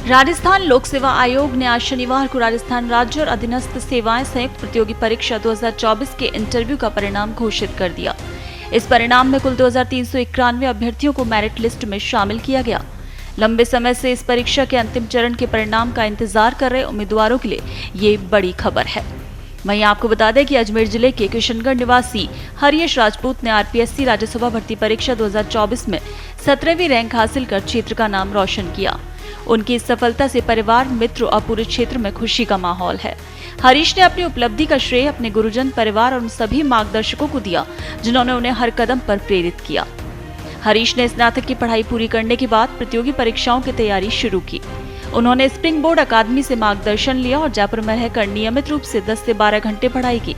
राजस्थान लोक सेवा आयोग ने आज शनिवार को राजस्थान राज्य और अधीनस्थ सेवाएं संयुक्त प्रतियोगी परीक्षा 2024 के इंटरव्यू का परिणाम घोषित कर दिया। इस परिणाम में कुल 2391 अभ्यर्थियों को मेरिट लिस्ट में शामिल किया गया। लंबे समय से इस परीक्षा के अंतिम चरण के परिणाम का इंतजार कर रहे उम्मीदवारों के लिए ये बड़ी खबर है। वहीं आपको बता दें कि अजमेर जिले के किशनगढ़ निवासी हरीश राजपूत ने आरपीएससी राज्यसभा भर्ती परीक्षा 2024 में 17वीं रैंक हासिल कर क्षेत्र का नाम रोशन किया। उनकी इस सफलता से परिवार, मित्र और पूरे क्षेत्र में खुशी का माहौल है। हरीश ने अपनी उपलब्धि का श्रेय अपने गुरुजन, परिवार और उन सभी मार्गदर्शकों को दिया जिन्होंने उन्हें हर कदम पर प्रेरित किया। हरीश ने स्नातक की पढ़ाई पूरी करने के बाद प्रतियोगी परीक्षाओं की तैयारी शुरू की। उन्होंने स्प्रिंग बोर्ड अकादमी से मार्गदर्शन लिया और जयपुर में रहकर नियमित रूप से 10 से 12 घंटे पढ़ाई की।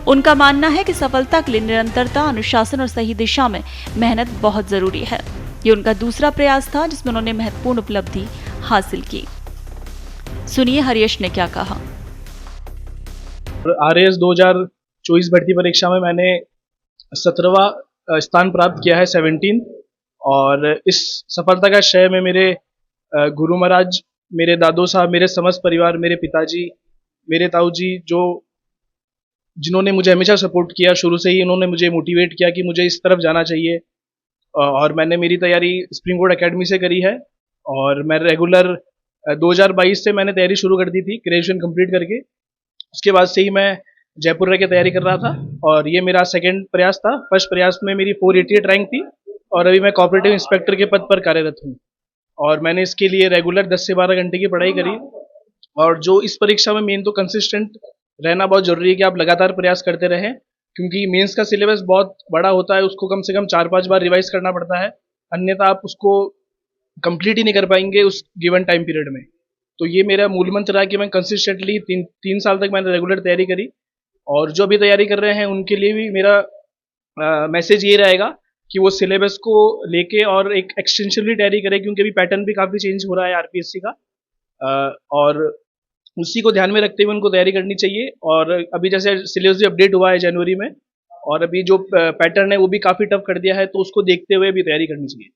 उनका मानना है कि सफलता के लिए निरंतरता, अनुशासन और सही दिशा में मेहनत बहुत जरूरी है। ये उनका दूसरा प्रयास था जिसमें उन्होंने महत्वपूर्ण उपलब्धि हासिल की। सुनिए हरीश ने क्या कहा। आरएएस 2024 भर्ती परीक्षा में मैंने 17वां स्थान प्राप्त किया है, 17, और इस सफलता का श्रेय मैं मेरे गुरु महाराज, मेरे दादो साहब, मेरे समस्त परिवार, मेरे पिताजी, मेरे ताऊ जी, जिन्होंने मुझे हमेशा सपोर्ट किया। शुरू से ही उन्होंने मुझे मोटिवेट किया कि मुझे इस तरफ जाना चाहिए। और मैंने मेरी तैयारी स्प्रिंग बोर्ड अकेडमी से करी है और मैं रेगुलर 2022 से मैंने तैयारी शुरू कर दी थी, ग्रेजुएशन कंप्लीट करके। उसके बाद से ही मैं जयपुर रह के तैयारी कर रहा था और ये मेरा सेकंड प्रयास था। फर्स्ट प्रयास में मेरी 488 रैंक थी और अभी मैं कोऑपरेटिव इंस्पेक्टर के पद पर कार्यरत हूँ। और मैंने इसके लिए रेगुलर 10 से 12 घंटे की पढ़ाई करी। और जो इस परीक्षा में मेन तो कंसिस्टेंट रहना बहुत जरूरी है कि आप लगातार प्रयास करते रहें, क्योंकि मेंस का सिलेबस बहुत बड़ा होता है, उसको कम से कम 4-5 बार रिवाइज करना पड़ता है, अन्यथा आप उसको कंप्लीट ही नहीं कर पाएंगे उस गिवन टाइम पीरियड में। तो ये मेरा मूल मंत्र रहा कि मैं कंसिस्टेंटली 3 साल तक मैंने रेगुलर तैयारी करी। और जो अभी तैयारी कर रहे हैं उनके लिए भी मेरा मैसेज ये रहेगा कि वो सिलेबस को लेके और एक एक्सटेंसिवली तैयारी करें, क्योंकि अभी पैटर्न भी काफ़ी चेंज हो रहा है आरपीएससी का, और उसी को ध्यान में रखते हुए उनको तैयारी करनी चाहिए। और अभी जैसे सिलेबस भी अपडेट हुआ है जनवरी में, और अभी जो पैटर्न है वो भी काफ़ी टफ कर दिया है, तो उसको देखते हुए भी तैयारी करनी चाहिए।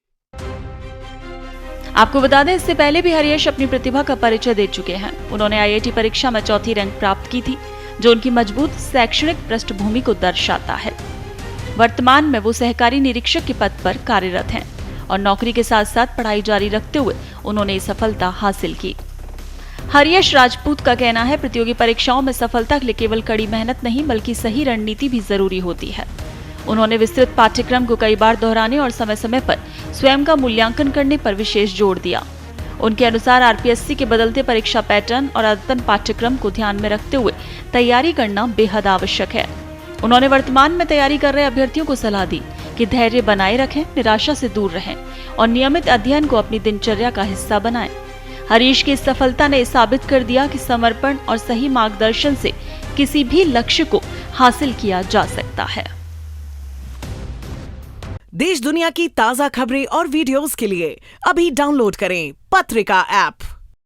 आपको बता दें, इससे पहले भी हरीश अपनी प्रतिभा का परिचय दे चुके हैं। उन्होंने आईआईटी परीक्षा में 4थी रैंक प्राप्त की थी, जो उनकी मजबूत शैक्षणिक पृष्ठभूमि को दर्शाता है। वर्तमान में वो सहकारी निरीक्षक के पद पर कार्यरत हैं और नौकरी के साथ साथ पढ़ाई जारी रखते हुए उन्होंने ये सफलता हासिल की। हरीश राजपूत का कहना है, प्रतियोगी परीक्षाओं में सफलता के लिए केवल कड़ी मेहनत नहीं बल्कि सही रणनीति भी जरूरी होती है। उन्होंने विस्तृत पाठ्यक्रम को कई बार दोहराने और समय समय पर स्वयं का मूल्यांकन करने पर विशेष जोर दिया। उनके अनुसार आरपीएससी के बदलते परीक्षा पैटर्न और अद्यतन पाठ्यक्रम को ध्यान में रखते हुए तैयारी करना बेहद आवश्यक है। उन्होंने वर्तमान में तैयारी कर रहे अभ्यर्थियों को सलाह दी कि धैर्य बनाए रखें, निराशा से दूर रहें और नियमित अध्ययन को अपनी दिनचर्या का हिस्सा बनाएं। हरीश की इस सफलता ने साबित कर दिया कि समर्पण और सही मार्गदर्शन से किसी भी लक्ष्य को हासिल किया जा सकता है। देश दुनिया की ताजा खबरें और वीडियोस के लिए अभी डाउनलोड करें पत्रिका ऐप।